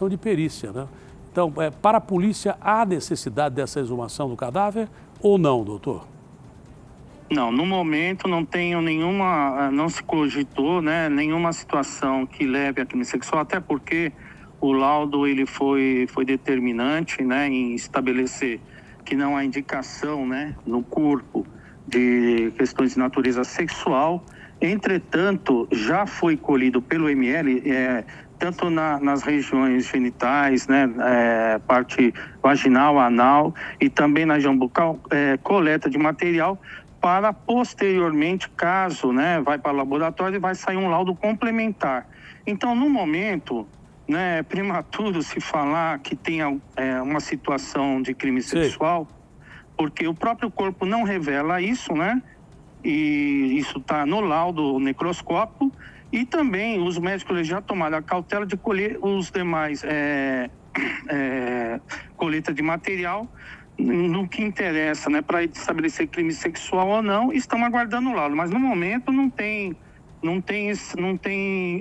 de perícia, né? Então, para a polícia, há necessidade dessa exumação do cadáver ou não, doutor? Não, no momento não tenho nenhuma, não se cogitou, né, nenhuma situação que leve a crime sexual, até porque o laudo ele foi determinante, né, em estabelecer que não há indicação, né, no corpo de questões de natureza sexual. Entretanto, já foi colhido pelo ML, tanto nas regiões genitais, né, parte vaginal, anal e também na região bucal, coleta de material para posteriormente, caso, né, vai para o laboratório e vai sair um laudo complementar. Então, no momento, né, é prematuro se falar que tenha uma situação de crime sexual, porque o próprio corpo não revela isso, né? E isso está no laudo necroscópico, e também os médicos já tomaram a cautela de colher os demais coleta de material no que interessa, né, para estabelecer crime sexual ou não. Estamos aguardando o laudo, mas no momento não tem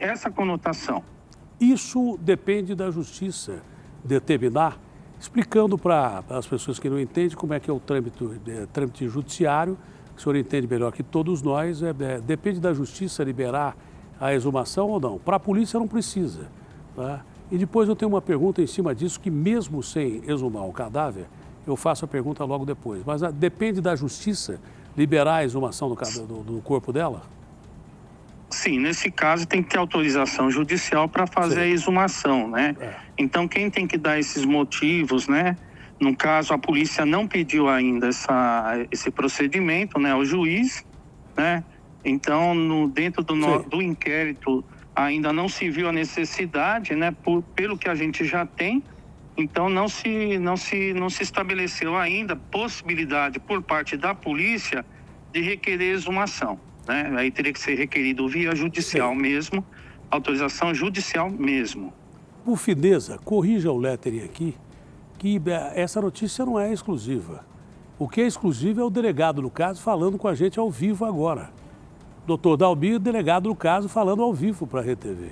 essa conotação. Isso depende da justiça determinar, explicando para as pessoas que não entendem como é que é o trâmite judiciário, que o senhor entende melhor que todos nós, depende da justiça liberar a exumação ou não. Para a polícia não precisa, tá? E depois eu tenho uma pergunta em cima disso, que mesmo sem exumar o cadáver, eu faço a pergunta logo depois. Mas depende da justiça liberar a exumação do corpo dela? Sim, nesse caso tem que ter autorização judicial para fazer a exumação, né? Então quem tem que dar esses motivos, né? No caso, a polícia não pediu ainda esse procedimento, né, ao juiz, né? Então, dentro do inquérito, ainda não se viu a necessidade, né, pelo que a gente já tem. Então, não se estabeleceu ainda possibilidade por parte da polícia de requerer exumação, né? Aí teria que ser requerido via judicial mesmo, autorização judicial mesmo. Por fineza, corrija o lettering aqui, que essa notícia não é exclusiva. O que é exclusivo é o delegado do caso falando com a gente ao vivo agora. Doutor Dalbi, delegado do caso, falando ao vivo para a RTV.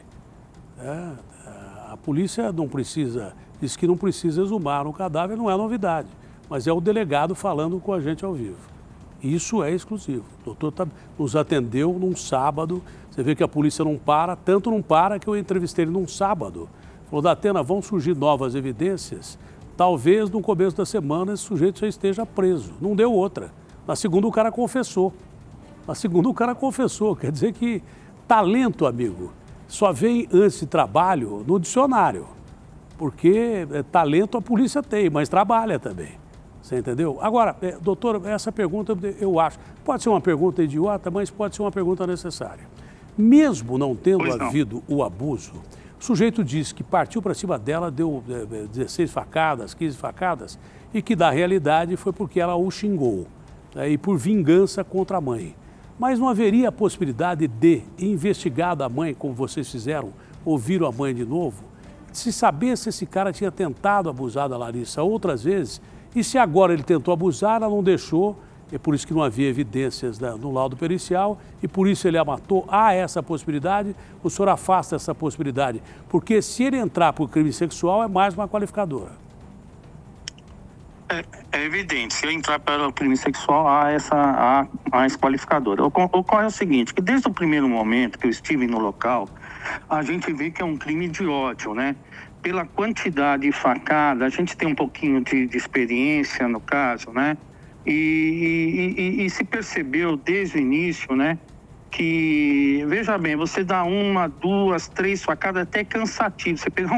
A polícia não precisa, diz que não precisa exumar um cadáver, não é novidade, mas é o delegado falando com a gente ao vivo. Isso é exclusivo. O doutor nos atendeu num sábado, você vê que a polícia não para, tanto não para que eu entrevistei ele num sábado. Falou, Datena, vão surgir novas evidências, talvez no começo da semana esse sujeito já esteja preso. Não deu outra. Na segunda o cara confessou. Quer dizer que talento, amigo, só vem antes de trabalho no dicionário. Porque talento a polícia tem, mas trabalha também. Você entendeu? Agora, doutor, essa pergunta eu acho, pode ser uma pergunta idiota, mas pode ser uma pergunta necessária. Mesmo não tendo havido o abuso, o sujeito disse que partiu para cima dela, deu 16 facadas, 15 facadas, e que da realidade foi porque ela o xingou, e por vingança contra a mãe. Mas não haveria a possibilidade de, investigado a mãe, como vocês fizeram, ouviram a mãe de novo, se saber se esse cara tinha tentado abusar da Larissa outras vezes, e se agora ele tentou abusar, ela não deixou, é por isso que não havia evidências no laudo pericial, e por isso ele a matou. Há essa possibilidade, o senhor afasta essa possibilidade, porque se ele entrar por crime sexual, é mais uma qualificadora. É evidente, se eu entrar para o crime sexual, há essa qualificadora. Ocorre o seguinte, que desde o primeiro momento que eu estive no local, a gente vê que é um crime de ódio, né? Pela quantidade de facada, a gente tem um pouquinho de experiência no caso, né? E se percebeu desde o início, né? Que, veja bem, você dá 1, 2, 3 facadas até cansativo, você pega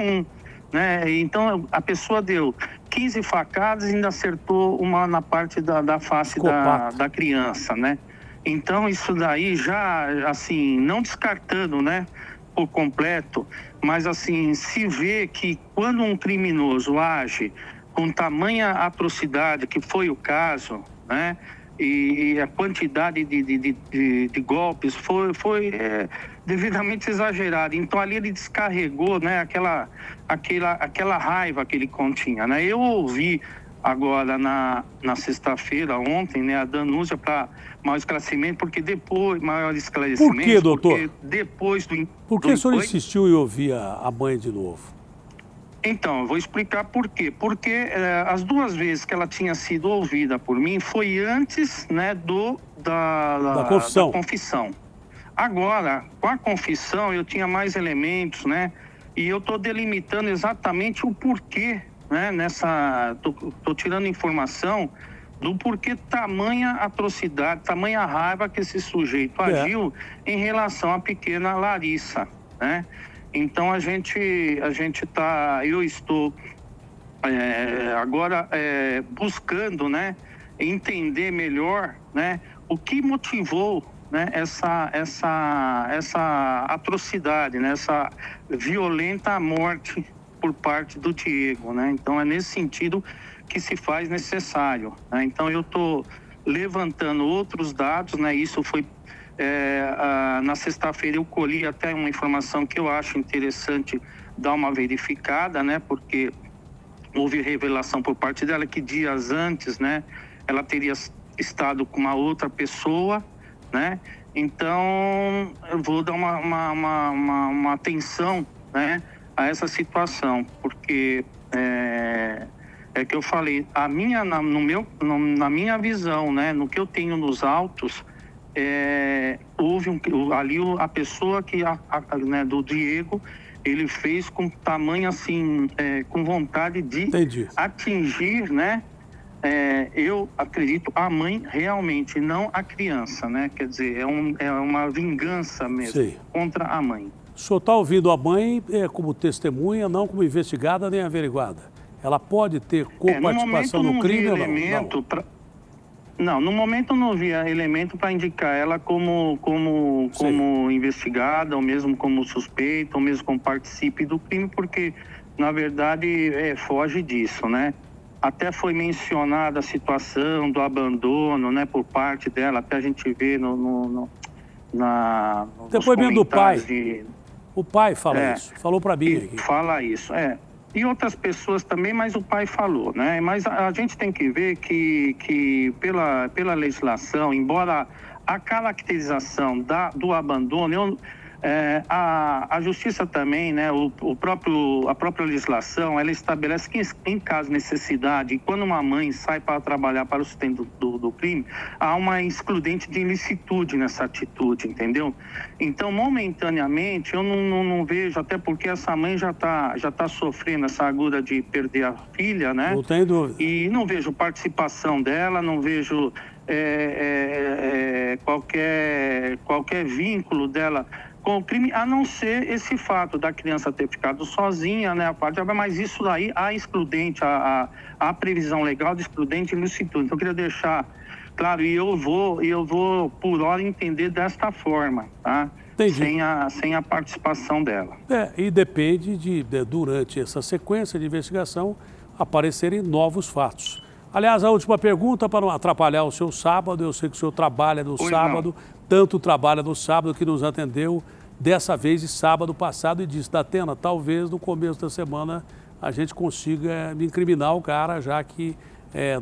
né? Então a pessoa deu 15 facadas e ainda acertou uma na parte da face da criança, né? Então isso daí já, assim, não descartando, né, por completo, mas assim, se vê que quando um criminoso age com tamanha atrocidade, que foi o caso, né, e a quantidade de golpes foi devidamente exagerada. Então ali ele descarregou, né, aquela raiva que ele continha, né? Eu ouvi agora na sexta-feira, ontem, né, a Danúcia para maior esclarecimento, porque depois, maior esclarecimento... Por quê, doutor? Porque depois do... Por que o senhor insistiu em ouvir a mãe de novo? Então, eu vou explicar por quê. Porque as 2 vezes que ela tinha sido ouvida por mim foi antes, né, da confissão. Agora, com a confissão, eu tinha mais elementos, né? E eu estou delimitando exatamente o porquê, né? Tô tirando informação do porquê tamanha atrocidade, tamanha raiva que esse sujeito agiu em relação à pequena Larissa, né? Então eu estou agora buscando, né, entender melhor, né, o que motivou, né, essa atrocidade, né, essa violenta morte por parte do Diego, né? Então é nesse sentido que se faz necessário, né? Então eu estou levantando outros dados, né? Isso foi na sexta-feira eu colhi até uma informação que eu acho interessante dar uma verificada, né? Porque houve revelação por parte dela que dias antes, né, ela teria estado com uma outra pessoa, né? Então eu vou dar uma atenção, né, a essa situação, porque é que eu falei, na minha visão, né, no que eu tenho nos autos, houve ali a pessoa que né, do Diego, ele fez com tamanho assim, com vontade de atingir, né? Eu acredito a mãe realmente, não a criança, né? Quer dizer, é uma vingança mesmo contra a mãe. O senhor está ouvindo a mãe como testemunha, não como investigada nem averiguada. Ela pode ter coparticipação no crime ou não? Não, no momento eu não via elemento para indicar ela como investigada, ou mesmo como suspeita, ou mesmo como participe do crime, porque, na verdade, foge disso, né? Até foi mencionada a situação do abandono, né, por parte dela, até a gente vê nos depoimento do pai. O pai fala isso, falou para mim aqui. Fala isso, E outras pessoas também, mas o pai falou, né? Mas a gente tem que ver que pela legislação, embora a caracterização do abandono, a justiça também, né? A própria legislação, ela estabelece que em caso de necessidade, quando uma mãe sai para trabalhar para o sustento do crime, há uma excludente de ilicitude nessa atitude, entendeu? Então, momentaneamente, eu não vejo, até porque essa mãe já tá sofrendo essa agulha de perder a filha, né? Não tem dúvida. E não vejo participação dela, não vejo qualquer vínculo dela com o crime, a não ser esse fato da criança ter ficado sozinha, né? Mas isso daí, a excludente, a previsão legal de excludente e ilicitude. Então, eu queria deixar claro, e eu vou por hora entender desta forma, tá? Entendi. Sem a participação dela. E depende durante essa sequência de investigação, aparecerem novos fatos. Aliás, a última pergunta, para não atrapalhar o seu sábado, eu sei que o senhor trabalha no sábado, tanto trabalha no sábado que nos atendeu dessa vez de sábado passado e disse, Datena, talvez no começo da semana a gente consiga incriminar o cara, já que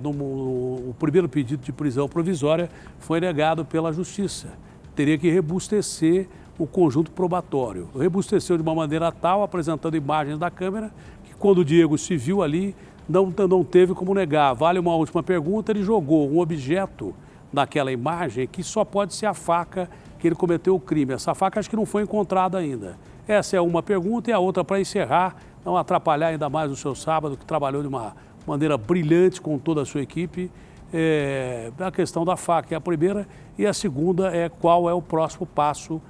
o primeiro pedido de prisão provisória foi negado pela Justiça. Teria que rebustecer o conjunto probatório. Rebusteceu de uma maneira tal, apresentando imagens da câmera, que quando o Diego se viu ali, não teve como negar. Vale uma última pergunta, ele jogou um objeto naquela imagem que só pode ser a faca que ele cometeu o crime. Essa faca acho que não foi encontrada ainda. Essa é uma pergunta e a outra para encerrar, não atrapalhar ainda mais o seu sábado, que trabalhou de uma maneira brilhante com toda a sua equipe. A questão da faca é a primeira e a segunda é qual é o próximo passo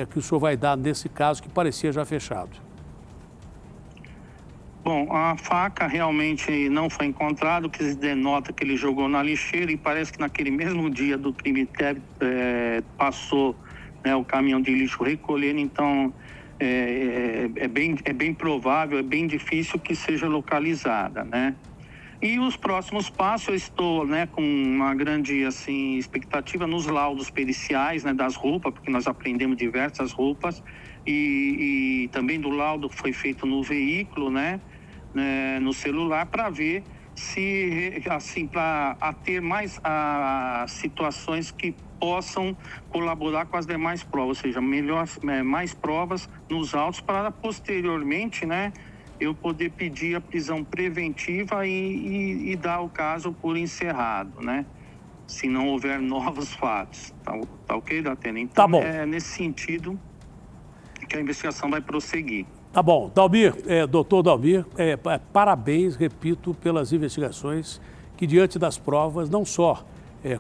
que o senhor vai dar nesse caso que parecia já fechado. Bom, a faca realmente não foi encontrada, o que se denota que ele jogou na lixeira e parece que naquele mesmo dia do crime passou, né, o caminhão de lixo recolhendo, então é bem provável, é bem difícil que seja localizada, né? E os próximos passos, eu estou, né, com uma grande assim, expectativa nos laudos periciais, né, das roupas, porque nós aprendemos diversas roupas, e também do laudo que foi feito no veículo, né, no celular, para ver se, assim, para ter mais situações que possam colaborar com as demais provas, ou seja, mais provas nos autos para posteriormente, né, eu poder pedir a prisão preventiva e dar o caso por encerrado, né? Se não houver novos fatos. Tá ok, Datena? Então, Tá bom. é nesse sentido que a investigação vai prosseguir. Tá bom. Dalmir, doutor Dalmir, parabéns, repito, pelas investigações que, diante das provas, não só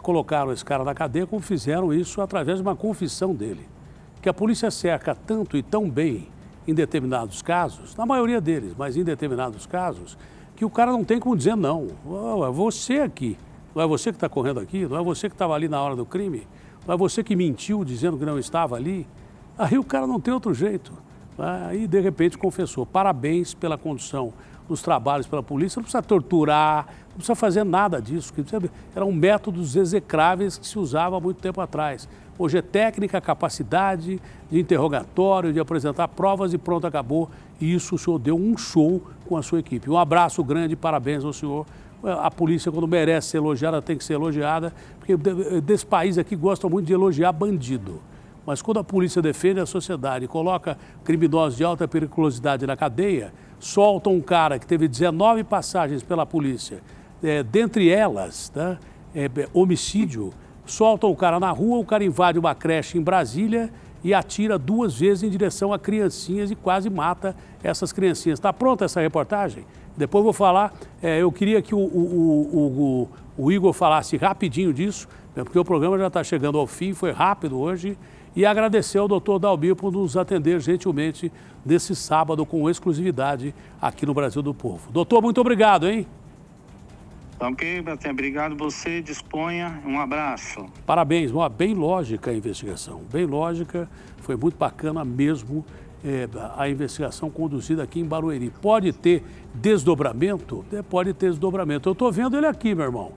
colocaram esse cara na cadeia, como fizeram isso através de uma confissão dele. Que a polícia cerca tanto e tão bem em determinados casos, na maioria deles, mas em determinados casos, que o cara não tem como dizer não. É você aqui, não é você que está correndo aqui, não é você que estava ali na hora do crime, não é você que mentiu dizendo que não estava ali. Aí o cara não tem outro jeito. Aí, de repente, confessou. Parabéns pela condução dos trabalhos pela polícia. Não precisa torturar, não precisa fazer nada disso. Eram métodos execráveis que se usava há muito tempo atrás. Hoje é técnica, capacidade de interrogatório, de apresentar provas e pronto, acabou. E isso o senhor deu um show com a sua equipe. Um abraço grande, parabéns ao senhor. A polícia, quando merece ser elogiada, tem que ser elogiada, porque desse país aqui gostam muito de elogiar bandido. Mas quando a polícia defende a sociedade e coloca criminosos de alta periculosidade na cadeia, soltam um cara que teve 19 passagens pela polícia, dentre elas, né, homicídio, soltam o cara na rua, o cara invade uma creche em Brasília e atira 2 vezes em direção a criancinhas e quase mata essas criancinhas. Está pronta essa reportagem? Depois eu vou falar, eu queria que o Igor falasse rapidinho disso, porque o programa já está chegando ao fim, foi rápido hoje. E agradecer ao doutor Dalmir por nos atender gentilmente nesse sábado com exclusividade aqui no Brasil do Povo. Doutor, muito obrigado, hein? Tá ok, Betinho. Obrigado você, disponha. Um abraço. Parabéns, bem lógica a investigação, bem lógica, foi muito bacana mesmo a investigação conduzida aqui em Barueri. Pode ter desdobramento? Pode ter desdobramento. Eu estou vendo ele aqui, meu irmão.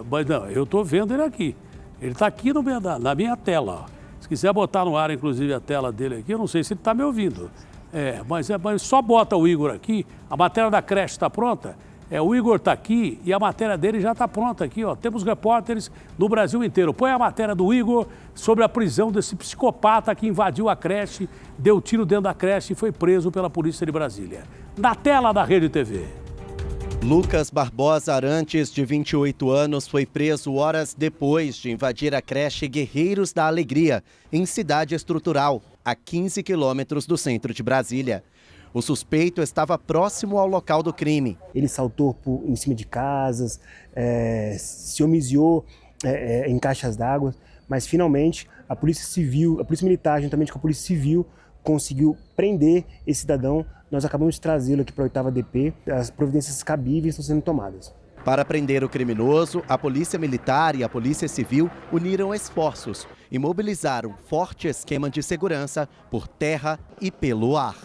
Mas não, eu estou vendo ele aqui. Ele está aqui na minha tela, ó. Se quiser botar no ar, inclusive, a tela dele aqui, eu não sei se ele está me ouvindo. Mas só bota o Igor aqui, a matéria da creche está pronta. O Igor está aqui e a matéria dele já está pronta aqui, ó. Temos repórteres no Brasil inteiro. Põe a matéria do Igor sobre a prisão desse psicopata que invadiu a creche, deu tiro dentro da creche e foi preso pela polícia de Brasília. Na tela da Rede TV. Lucas Barbosa Arantes, de 28 anos, foi preso horas depois de invadir a creche Guerreiros da Alegria, em Cidade Estrutural, a 15 quilômetros do centro de Brasília. O suspeito estava próximo ao local do crime. Ele saltou em cima de casas, se homiziou em caixas d'água, mas finalmente a Polícia Civil, a Polícia Militar, juntamente com a Polícia Civil, conseguiu prender esse cidadão. Nós acabamos de trazê-lo aqui para a 8ª DP. As providências cabíveis estão sendo tomadas. Para prender o criminoso, a Polícia Militar e a Polícia Civil uniram esforços e mobilizaram um forte esquema de segurança por terra e pelo ar.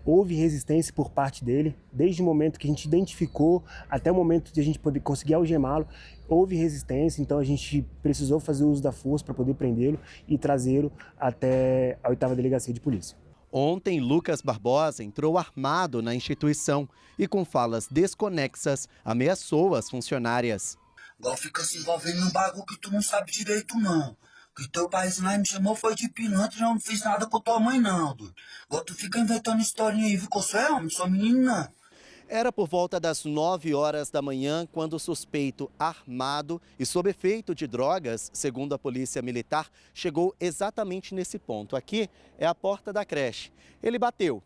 Houve resistência por parte dele, desde o momento que a gente identificou até o momento de a gente poder conseguir algemá-lo. Houve resistência, então a gente precisou fazer uso da força para poder prendê-lo e trazê-lo até a 8ª Delegacia de Polícia. Ontem, Lucas Barbosa entrou armado na instituição e, com falas desconexas, ameaçou as funcionárias. Agora fica se envolvendo num bagulho que tu não sabe direito, não. Que teu paizinho lá me chamou foi de pilantra e eu não fiz nada com tua mãe, não, doido. Agora tu fica inventando historinha aí, viu? Que eu sou homem, sou menino, não. Era por volta das 9 horas da manhã quando o suspeito, armado e sob efeito de drogas, segundo a Polícia Militar, chegou exatamente nesse ponto. Aqui é a porta da creche. Ele bateu.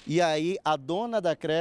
E aí a dona da creche